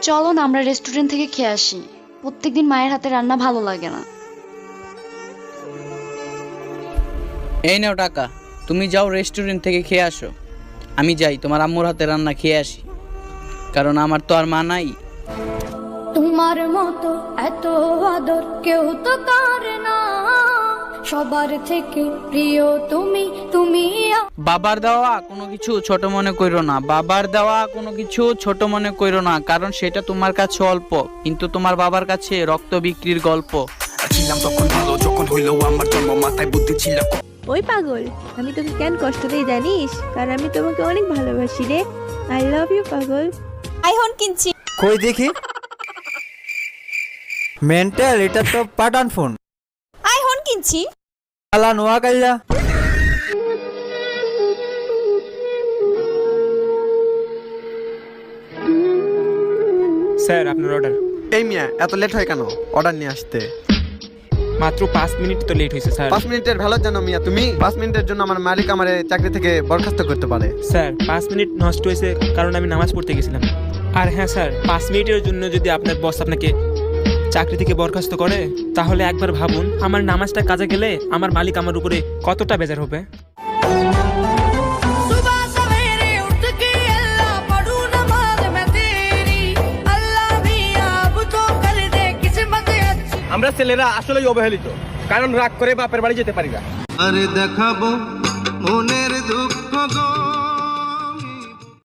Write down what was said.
চলো না আমরা রেস্টুরেন্ট থেকে খেয়ে আসি, প্রত্যেকদিন মায়ের হাতে রান্না ভালো লাগে না। এই নাও টাকা, তুমি যাও রেস্টুরেন্ট থেকে খেয়ে আসো, আমি যাই তোমার আম্মুর হাতে রান্না খেয়ে আসি, কারণ আমার তো আর মা নাই। তোমার মতো এত আদর কেউ তো করে না, সবার থেকে প্রিয় তুমি, তুমি বাবার দেওয়া কোনো কিছু ছোট মনে কইরো না, বাবার দেওয়া কোনো কিছু ছোট মনে কইরো না, কারণ সেটা তোমার কাছে অল্প, কিন্তু তোমার বাবার কাছে রক্ত বিক্রির গল্প। ছিলাম তখন ভালো, যখন হইলো আমার জন্ম মাথায় বুদ্ধি ছিল। ওই পাগল, আমি তোকে কেন কষ্ট দেই জানিস? কারণ আমি তোমাকে অনেক ভালোবাসি রে। আই লাভ ইউ পাগল। আইফোন কিনছি। কই দেখি। মেন্টাল, এটা তো পাঠান ফোন। আইফোন কিনছি। আলা নোয়া কাইলা। স্যার আপনার অর্ডার। এই মিয়া এত লেট হয় কেন অর্ডার নিয়ে আসতে? মাত্র 5 মিনিট তো লেট হয়েছে স্যার। 5 মিনিটের ভ্যালু জানো মিয়া তুমি? 5 মিনিটের জন্য আমার মালিক আমার চাকরি থেকে বরখাস্ত করতে পারে। স্যার 5 মিনিট নষ্ট হয়েছে কারণ আমি নামাজ পড়তে গেছিলাম। আর হ্যাঁ স্যার, 5 মিনিটের জন্য যদি আপনার বস আপনাকে চাকরি থেকে বরখাস্ত করে, তাহলে একবার ভাবুন আমার নামাজটা কাজে গেলে আমার মালিক আমার উপরে কতটা বেজার হবে। আমরা ছেলেরা আসলেই অবহেলিত, কারণ রাগ করে বাপের বাড়ি যেতে পারি না। আরে দেখাবো মনের দুঃখ গো।